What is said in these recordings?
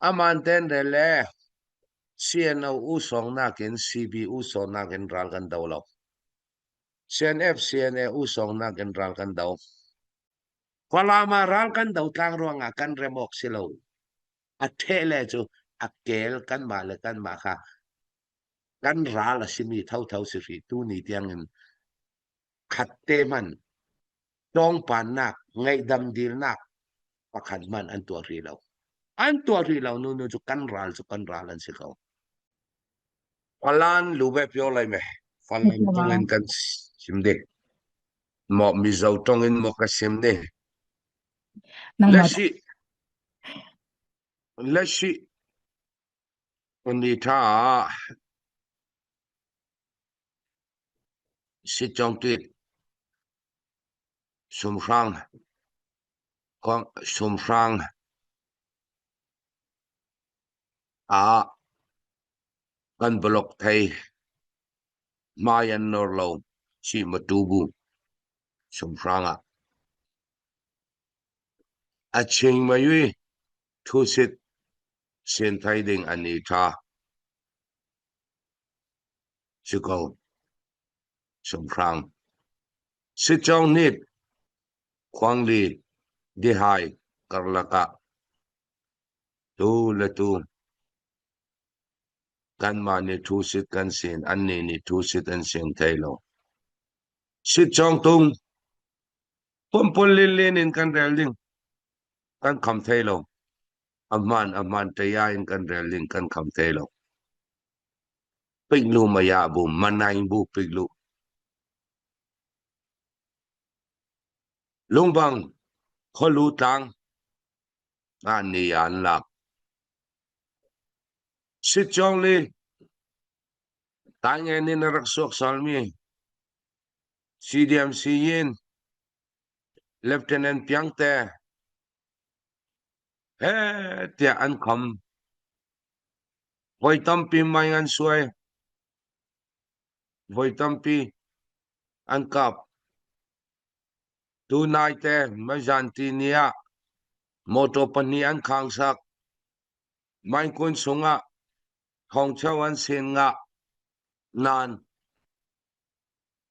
amanten dele CNO usong nakin CB usong nakin ral kan daw law CNF CNA usong nakin ral kan daw Palama ral kan daw tang ruang akan remok silaw atele jo akel kan malakan maka kan ral simi thau siri tu ni tiangin khatte man tong panak ngai dam dil nak pakhan man an tua rilaw nu ju kan ralan sikaw Falan lube pyo lai me falan tongin kan simde mo mizaw tongin mo ka simde Leshi Unita si chong tuyệt sum sang kan blok thai mayan norlo si matubu sum sang a ching mayui thu sit sen thai ding anita Chico sum sang si chong nit Kwang li dihai karlaka tu latu kan ma ni thu sit kan sin anni ni thu sit an sen thailo sit chong tung pom lin in kan relding kan kham thailo aman taya in kan relding kan kham thailo piglu maya bu manai bu piglu lungbang kholu tang ani an lak sit chong li tanya ni narak sok salmi CDM Yin Lieutenant Piangte tia an kham voi tampi mai an suai voi tampi an kap tu nai te majanti nia moto pani an khang sak mai kun sunga hong chawan sen nga nan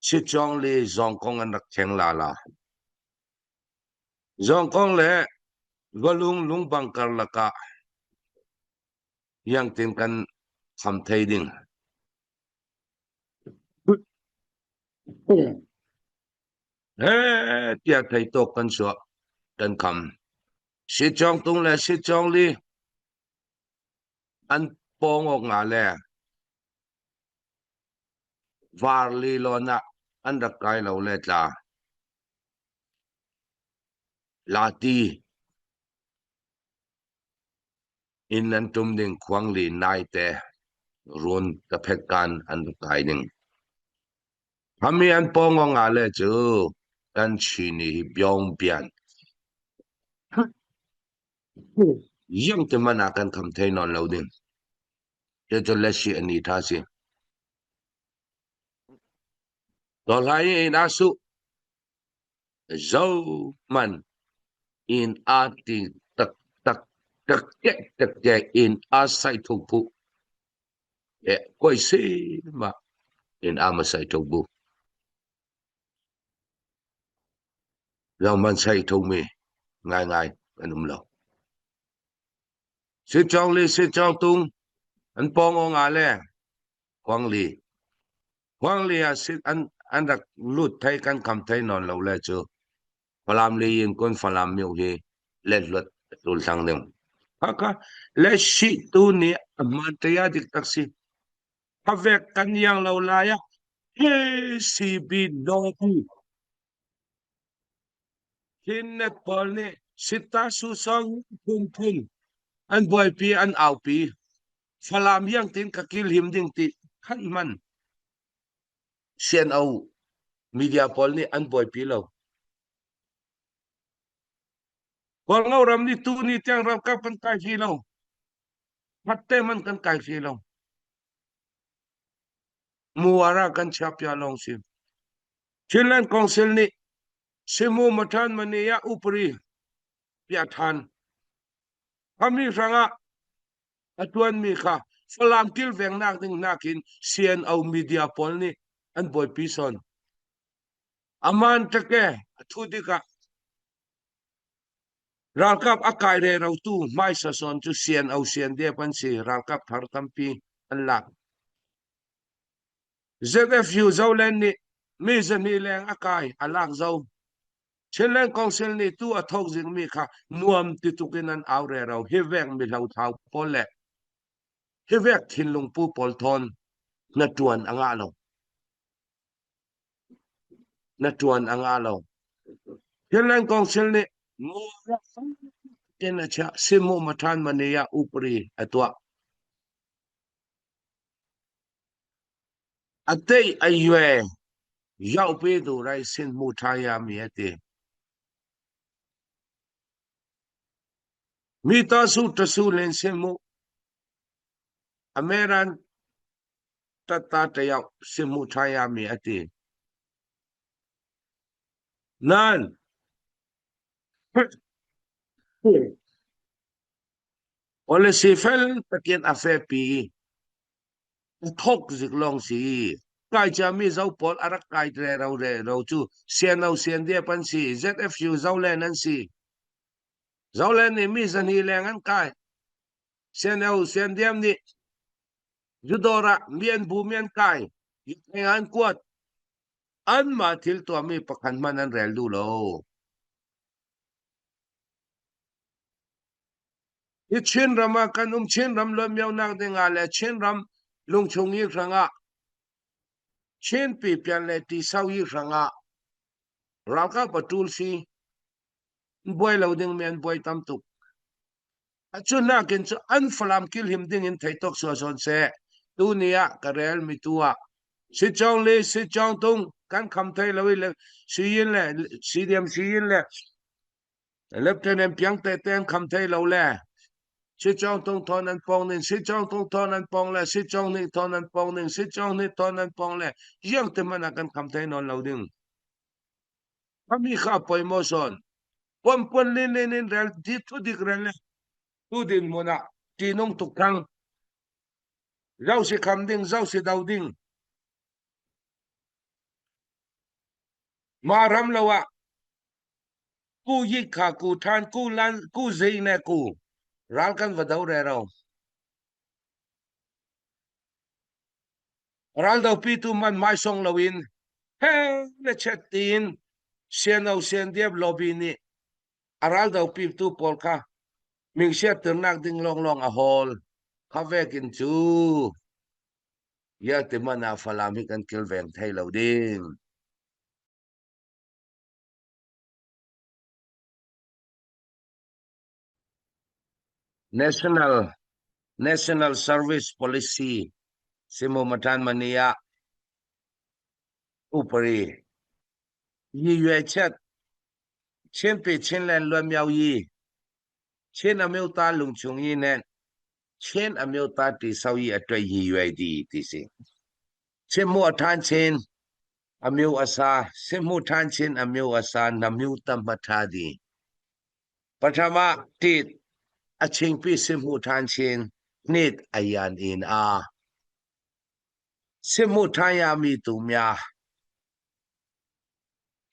sit chong li zong kong an rak cheng la zong kong le galung lung bangkar laka yang tin kan kham thai ding tia thai to kan so kan kham sit chong tung le sit chong li an pong ok nga le var li lo na an rak kai lo le tla lati in an tum ding kwang li nai te run ka phet kan an kai ding hami an pong ok nga le chu kan chi ni byong pian yang te man akan kham thai non lo ding te to leshi ani tha si to lai in asu zo man in ati tak in asai thupu koi se ma in amasai thupu Long man sai thu me ngai anum lo sit chong tung an pong o nga le Kwang li a sit an rak lut thai kan kham thai non lo le chu Palam li yin kon falam miu hi let lut tul sang ding haka le shi tu ni man taya dik taksi havek kan yang lo la ya si bi do tu hinnet pol ni sita su song pung an boy pi an au pi falam yang tin kakil him ding ti khan man CNO media pol ni an boy pi lo Kol ngau ram ni tu ni tiang ram ka pan kai fi lo hatte man kan kai fi lo muara kan chapya long sim Chinland Council ni simu matan mania upri pia than kami sanga atwan mi kha falam kil veng nak ding nakin sian au media pol ni an boy pison aman take thudika ralkap akai re rau tu mai sa son chu sian au sian de pan si ralkap thar tampi an lak ZFU zolen ni mi zani leng akai alak zo chenlen council ni tu athok jing mi kha nuam ti tukin an aure rau hi vek mi lau thau pole hi vek thin lung pu pol thon na tuan anga lo chenlen council ni mu kena cha simu matan mania upri atwa atei aywe yau pe du rai sin mu thaya mi ate mi ta su len simu ameran tata te yau simu thaya mi ate nan policy fel takin afe pi thok zik long si kai cha mi zau pol arak kai re rau chu sian dia pan si ZFU zau len an si zau len ni mi zan hi leng an kai sian diam ni judora mien bu mien kai an kuat an ma thil to mi pakhan man an rel du lo i chin rama kan chin ram lo miao nak de nga le chin ram lung chung yi ranga chin pi pian le ti sau yi ranga ralka patul si boy lo ding men boy tam tu achuna ken chu an falam kil him ding in thai tok so son se tu nia karel mi tua si chong le si chong tung kan kham thai lo le si yin le si diam si yin le lieutenant piang te ten kham thai lo le si chong tung thon an pong nin si chong tung thon an pong le si chong ni thon an pong nin si chong ni thon an pong le yang te man kan kham thai non lo ding kami kha poi mo son pon nin rel di tu dik rel tu din mona ti nong tuk thang rau si kham ding rau si dau ding ma ram lawa ku yi kha ku than ku lan ku zai ne ku ral kan vadau re rau ral dau pi tu man mai song lawin he le chatin sian diab lobby ni aral dau pi tu pol kha ming sia ternak ding long a hol kha vekin chu ya te mana falami kan kil veng thai lo ding National Service Policy simu matan mania upari yi yue chat chen pe chen len lo miao yi chen ameu ta lung chung yi nen chen ameu ta ti sau yi atwai yi yue di ti si chen mu athan chen ameu asa chen mu than chen ameu asa nameu tam matha di pathama tit aching pi chen mu than chen nit ayan in a chen mu than ya mi tu mya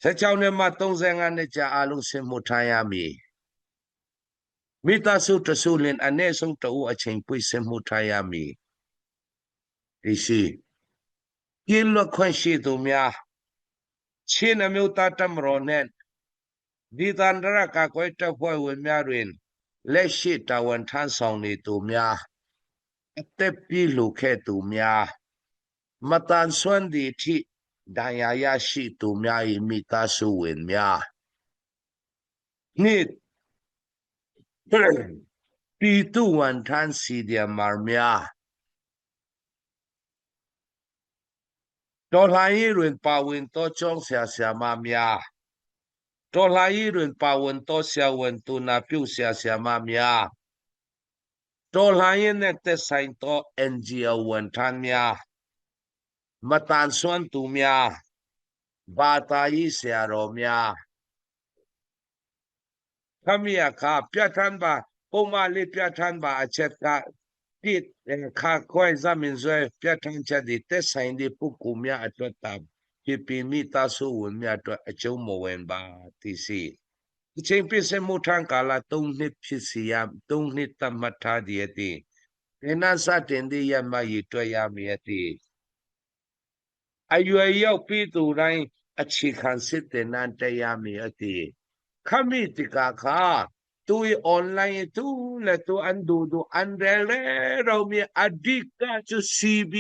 sa chau ne ma tong zeng an ne cha alung chen mu than ya mi ta su ta su len ane song ta u aching pi chen mu than ya mi ti si yin lo khwan shi tu mya chin ameu ta tam ro nen di tan ra ka koi ta phoi wen mya rin le shi ta wan than song ni tu mya te pi lu khe tu mya matan swan di thi da ya shi tu mya I mi ta su wen mya ni pi tu wan than si dia mar mya to lai rin pa wen to chong sia ma mya to lai rin pa wen to sia wen tu na piu sia ma mya to lai ne te sain to NGO wan than mya matan swan tu mya ba ta yi sia ro mya khamia kha pya than ba ko ma le pya than ba achet ka ที่ค่าค่อยซามินซวยเปียทังจะดิเตสัยดิปุกุมยาอัตตาพิปีมีตาสูวนมีอัตอเจ้าโมเวนบาที่สี่เชิงพิเศษมุทังกาลาตุงนิพิสิยามตุงนิตมัทธาดียติเอนาสาเตนดียามายิตัวยามียติอายุยาวปีตูไรอชิคันสิเตนันเตยามียติขมิติกาคาตุยออนไลน์ตุและตุอันดูอันเรเลเรามีอดีกาจุ CB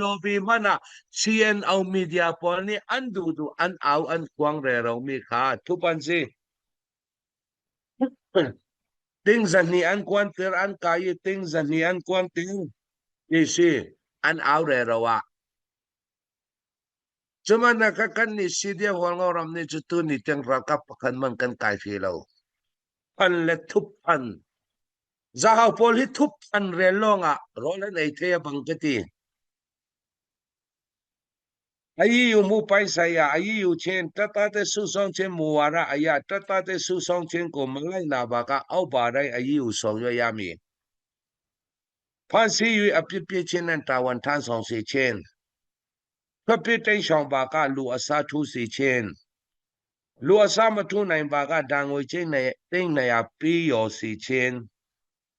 lobby มันนะ CN เอามีเดียพอนี่อันดูอันเอาอันกวางเรเรามีค่าทุกปันสิติงสันนี่อันกวนเตออันกายติงสันนี่อันกวนติงนี่สิอันเอาเรเราอะจมันนักกันนี่สิเดียวหัวงรำนี่จุดตัวนี่เตียงรักกับกันมันกันกายฟีเราพันและทุบพันจะเอาพอลิทุบพันเรลงอ่ะรอแล้วในเทียบังกตีอายุมูไปใส่อายุเช่นตัดตัดสุสองเช่นมัวระอายะตัดตัดสุสองเช่นก็มาไล่นาบากะเอาบาได้อายุสองยามีพันสี่อภิพิเชนันตาวันทันสองสี่เช่นก็พิเตชองบากะลูอาซาทุสี่เช่นลูอาซามาทุในบากะดังวยเช่นในเต็งในอาปีโยสี่เช่น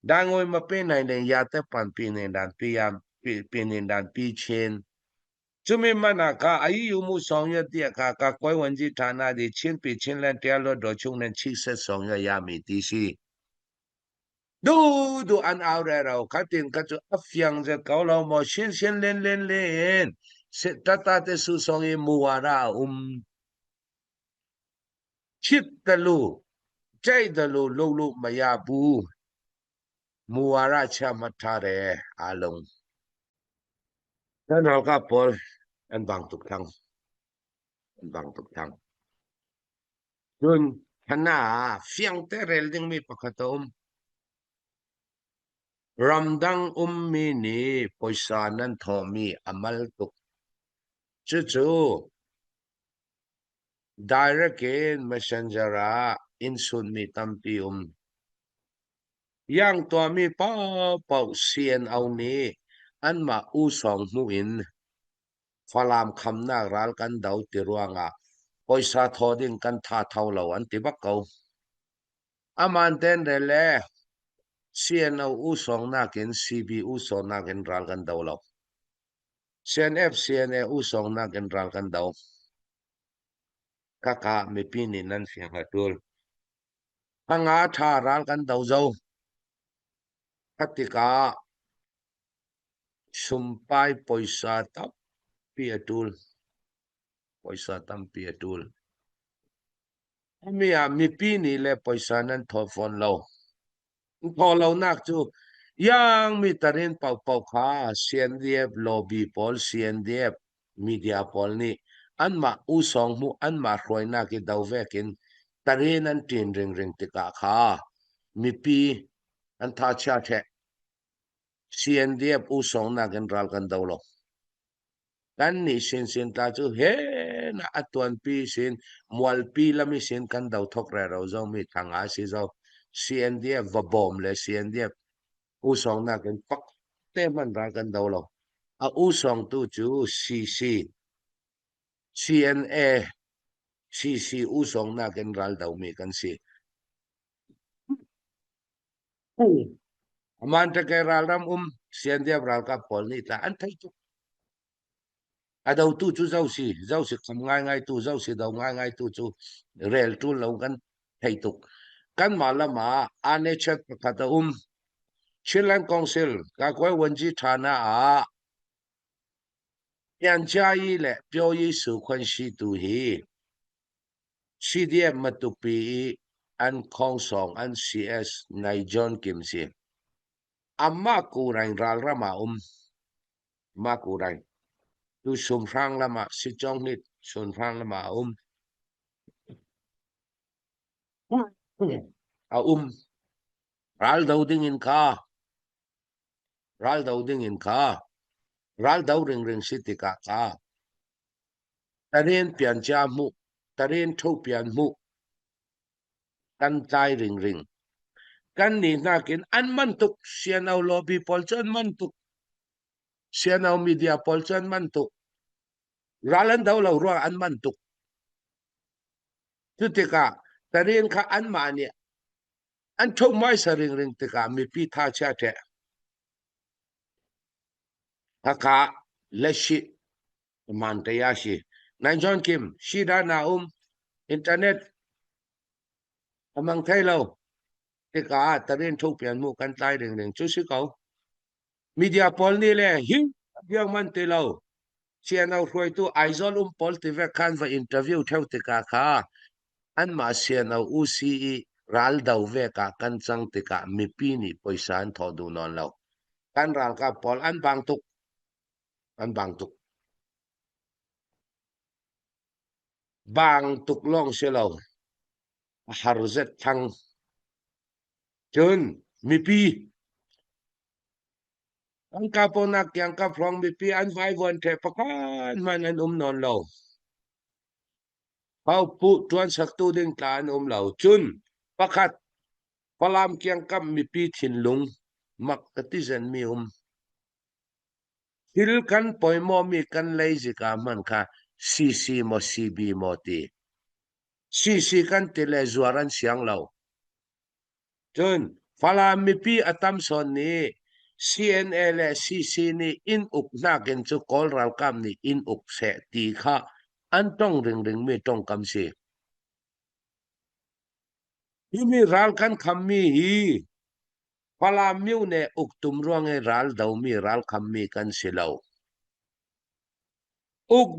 ดังวยมาเป็นในยาเตปันปีในดันปียามปีในดันปีเช่นจุมิมนาคาอายุมูสองยเตียกากกวยวันจิฐานาดิชินปีชินแลนเตียลดชุงนันชิเสสองยามีติซีดูอันเอาเราคัตินกัจอัฟยังจะเกาเราหมอชินเล่นเสตตาเตสุสองมัวราชิดตะลูใจตะลูลูมายาบูมัวราชมัทธาเรอาลงนั่นเราก็พออันบางทุกทางบางทุกทางจนขณะเฟียงเตเรลจึงมีปกติรำดังมีนี่ปอยสานันทอมีอมัลตุกจู่ๆ direct messenger อินสุนมีตัมปียังตัวมีเป้าเสียนเอานี้อันมาอูสองมูอินฟลามคำนารัลกันดาวติรวงปอยสาทอดิงกันท่าเท่าเหล่าอันติบักเขาอามันเต้นเรเลเสียนเอาอูสองนักเห็น CB อูสองนักเห็นรัลกันดาวเหล่าCNF CNA อูสองนักเห็นรัลกันดาวกะไม่ปีนี่นั่นเสียงหัดดูพังอาท่ารัลกันดาวเจ้าคติกาสุมไปปอยสาตับเปียตูลปอยสาตัมเปียตูลมีปีนี่แหละปอยสานั้นทอฟอนเราพอเรานักจูยังมีตะเรนเป่าขาเซียนเดียบลอบีพอลเซียนเดียบมีเดียพอลนี่อันมาอูสองมูอันมารวยนักดาวเวกินตะเรนันตีนเริงติกาขามีปีอันท่าชาเทเซียนเดียบอูสองนักรัลกันดาวลกันนี่สินตาจูเฮนะอัตวันปีสินมวลปีละมีสินกันดาวทกเรเราเจ้ามีทางอาศิเจ้าCNDF วบอมเลย CNDF อูสองนักกันปักเต้มันรักกันดาวเราอูสองตู้จู CC CNA CC อูสองนักกันรัลดาวมีกันสิมันจะแกรัลรำCNDF รัลกับพอลนี่แต่อันไทยจุดาวตู้จูเจ้าสิทำง่ายตู้เจ้าสิดาวง่ายตู้จูเรลตู้เรากันไทยตุกกันมาละมาอันนี้เช็ดประกาศชิลันคอนซิลก็คอยวันจีฐานะยังใจแหละเปียวยี่สุขวันสิตุฮีซีดีเอ็มมาตุปีอันคองสองอันซีเอสในจอห์นกิมซีอามากูรังรัลรามามากูรังดูสุนทรังละมาสิจงนิดสุนทรังละมารัลดาวดิ้งอินคารัลดาวดิ้งอินคารัลดาวเริงสิติกาตะเรียนเปลี่ยนจามุตะเรียนทุเปลี่ยนมุกันใจเริง kan ni nakin an mantuk sianaw lobby polchan mantuk sianaw media polchan mantuk ralan daw law ruwa an mantuk tutika tarin ka an mani an thok mai saring ring tika mi pi tha cha the aka leshi man tayashi nan John Kim shida na internet amang thailaw tika tarin thok pian mu kan tai ring chu si kau media pol ni le hi yang man te law sianaw roi tu aizol pol ti ve kan va interview theu tika kha an ma sianaw uci ral daw ve ka kan chang tika mi pi ni poisan thodu non law kan ral ka pol an bang tuk bang tuk long se law harzet thang chun mi pi ang kaponak yang ka from mi pi an vai von the pakan man an non law pau pu tuan sak tu ding ta an law chun pakhat palam kyang kam mi pi thin lung mak atizen mi hil kan poimo mi kan lazy ka man kha cc mo cb mo ti cc kan tele zuaran siang law chun palam mi pi atam son ni cnl cc ni in uk na gen chu kol ral kam ni in uk se ti kha an tong ring mi tong kam si mi ral kan kham mi hi palam miu ne uk tum ruang e ral daw mi ral kham mi kan silaw uk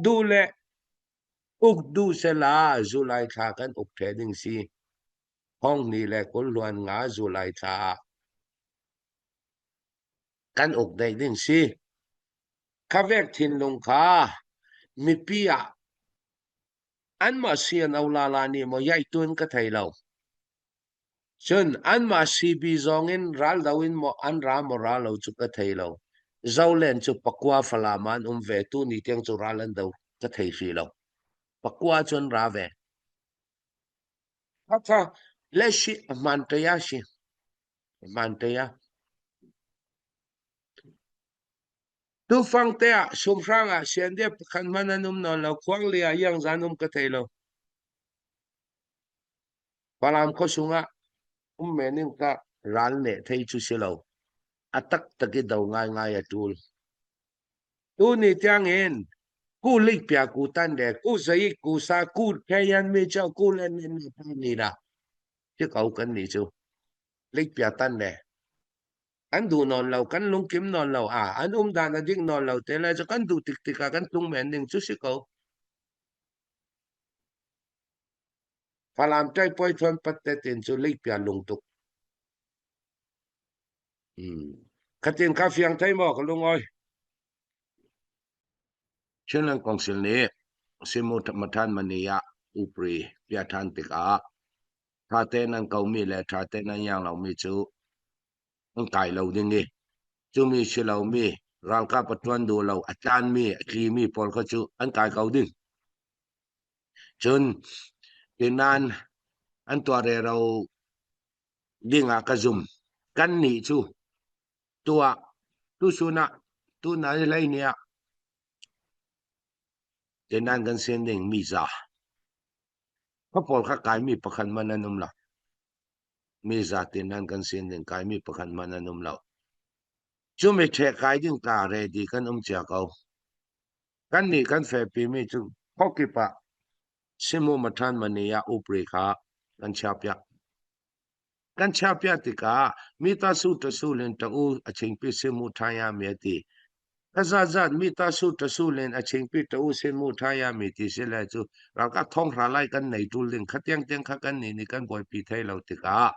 du se la July tha kan uk trading si hong ni le kul luan nga July tha kan uk dai ding si khavek thin lung kha mi pia an ma sian aulala ni mo yai tun ka thailaw chun an ma cb zongin ral dawin mo an ra mo ralo chu ka thailaw zaulen chu pakwa falaman ve tu ni tiang chu ralan daw ka thai fi law pakwa chun ra ve Ata leshi mantaya tu fang te sumranga siande kan mananum no lo kwang lia yang zanum ka thailo palam ko sunga menin ka ral ne thei chu silo atak taki daw ngai atul tu ni tiang en ku lik pia ku tan de ku zai ku sa ku phayan me chau ku len ni da chứ cậu kan ni chu lik pia tan de an du non law kan lung kim non law an dan adik non law te la cho kan du tik tik kan tung men ding chu si ko palam tai poi thon patte tin chu lik pia lung tuk katin ka fiang thai mo ko lung oi chen lang kong sil ni simu mathan mania upri pia than tika tha te nan kau mi le tha te nan yang law mi chu ang kai law ding ni chu mi si law mi ral ka patwan du law achan mi ki mi pol ko chu an kai kau ding chun tinan an tua re rau dinga ka zum kan ni chu tua tu suna tu na lai nia tinan kan sending mi za ka pol ka kai mi pakhan mananum la mi za tinan kan sending kai mi pakhan mananum la chu me the kai ding ta re di kan chia kau kan ni kan fe pi mi chu hokipa simu mathan mania upre kha kan chapya tika mita su ta su len ta u aching pi simu thaya me ti azazat mita su ta su len aching pi ta u simu thaya me ti se la chu ra ka thong ra lai kan nei tul ling khatyang teng kha kan ni kan boy pi thai lo tika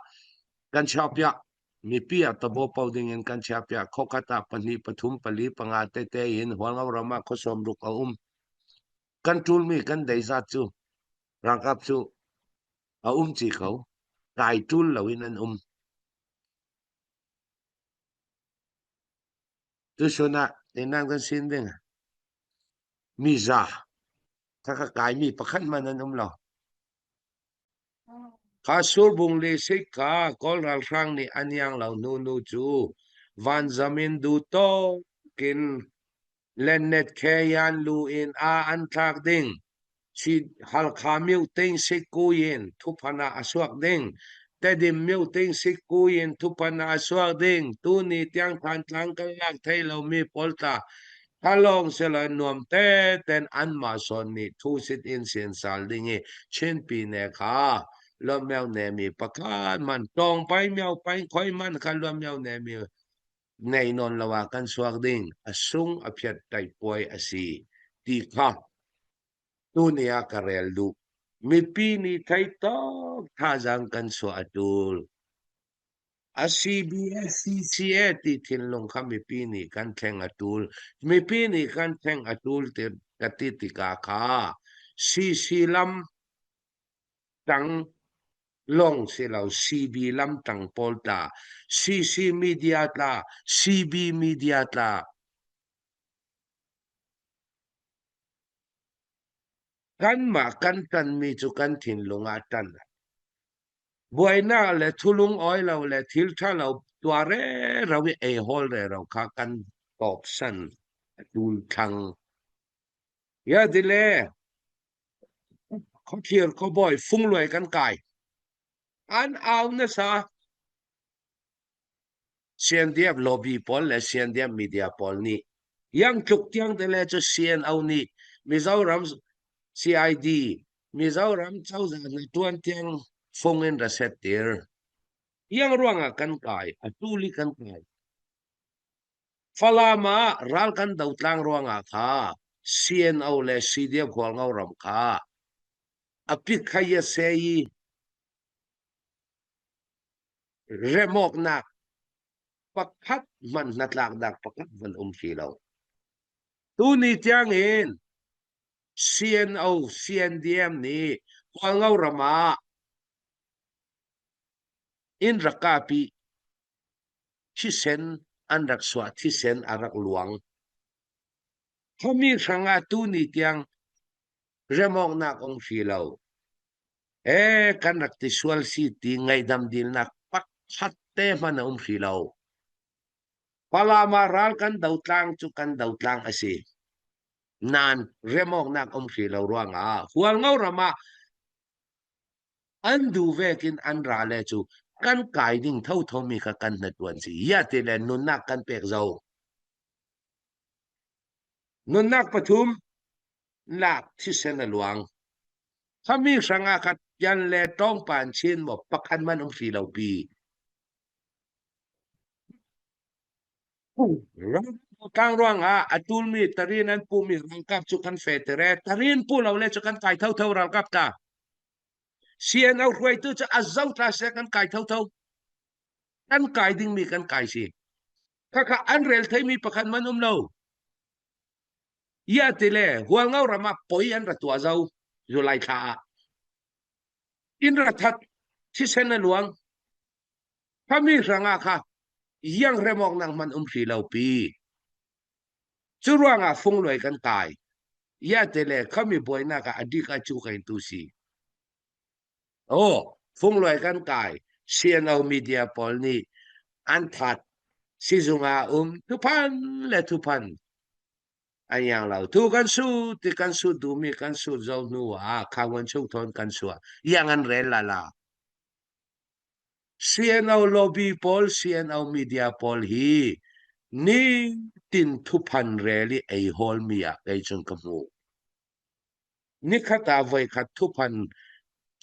kan chapya mi pi ta bo pau ding en kan chapya khokata pani pathum pali panga te in hwang rama khosom ruk kan tul mi kan dei za chu rangkap chu chi khau kai tul lawin an tu sona tinan kan sin ding mi za ka kai mi pakhan man an lo Kasur bung lisik ka kol ral rang ni anyang lau nu chu van zamin du to kin lennet khayan lu in a an thak ding chi hal khamiu ting sikuyin thupana aswak ding tedim miu ting sikuyin thupana aswak ding tu ni tiang than tlang kan lak thai lau mi polta Kalong sila nuam te ten an ma son ni thu sit in sin sal dingi chen pi ne kha lo mèo ne mi pakan man tong pai mèo pai khoi man kha lo mèo ne mi nei non lawa kan suak ding asung aphiat tai poi asi ti kha tu nia karel du mi pi ni thai tok tha jang kan so atul a CBS CCA ti thin long kha mi pi ni kan thleng atul mi pi ni kan thleng atul te kati tika kha CC lam tang long silau CB lam tang polta CC media ta CB media ta kan ma kan tan mi chu kan thin longa tan buaina le thulung oi lo le thil tha lo tua re rawi e hol re ro kha kan top san tul thang ya dileเขาเทียนเขาบ่อยฟุ้งรวยกันกายอันเอานะซะเสียนเดียบลอบบี้ปอลและเสียนเดียบมีเดียปอลนี่ยังจุกเตียงแต่ละจะเสียนเอานี่มิซารำ CID มิซารำเจ้าจากในตัวเตียงฟงเงินระเสตเตอร์ยังร่วงกันกายอตุลิกันกายฟลามารัลกันดาวตลางร่วงค่ะเสียนเอาและซีเดียบขวางเอารำค่ะอภิขยเสยเรมอกนักpakat man natlakdak pakat man umsilaw. Tunit yang in CNO, CNDM ni wangaw rama in rakapi tisen andak swa tisen arak luang. Kami sanga tunit yang remok nak umsilaw. Kanak tiswal city ngay damdil nak pakat man umsilaw. Palamaral kan daw tlang chu kan daw tlang asi nan remok nak silaw ruanga hual ngaw rama andu vekin anrale chu kan kai ding thau thau mi ka kan na tuan si ya te le nun nak kan pek zau nun nak pathum lak thi sen luang khami sanga khat yan le tong pan chin mo pakhan man silaw pi kang ruanga atul mi tarin an pu mi rangkap chu kan fetere tarin pu lo le chu kan kai thau thau rangkap ta CNO ruai tu cha azau ta se kan kai thau thau kan kai ding mi kan kai si kaka anrel thai mi pakhan man lo ya tele hual ngau rama poi an ra tua zau zo lai kha in ra that thi sen na luang kami ranga kha yang remok nang man si lau pi chu ruanga phung loi kan kai ya tele kami boina ka adika chu kai tu si phung loi kan kai CNO media pol ni an that si zunga tupan le tupan anyang lau tu kan su ti kan su du mi kan su zau nu kawan chu thon kan su yang an rel la CNO lobby pol CNO media pol hi ni tin tupan reli ei hol mi ei chung kamu ni khata vai khat tupan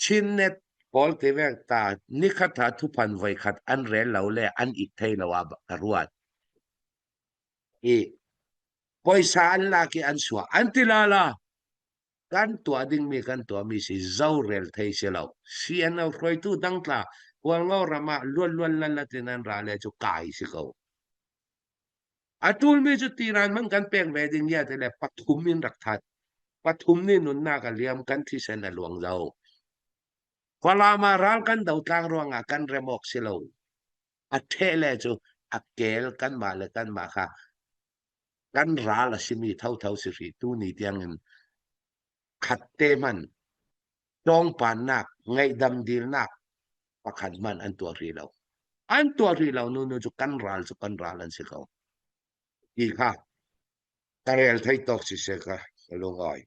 chin net pol te vek ta ni khata tupan vai khat an rel lau le an ik thei lawa karuat poisa an laki an suwa antilala kan tua ding mi kan tua mi si zaurel thei silaw CNO roi tu dang tla wal ngau rama luan lan la tinan ra le chu kai si ko atul mi chu tiran man kan pek wedding ya te le pathum min rakthat pathum ni nun na ka liam kan thi sen la luang zau kwala ma ral kan dau tlang ruanga kan remok silaw athe le chu akel kan ma le kan ma kha kan ra la simi thau thau si ri tu ni tiang in khat te man tong pan nak ngai dam dil nak pakadman ang tuarilaw. Ang tuarilaw no jo kanralan sikaw. Ika. Karel thay toksiseka, kalungay.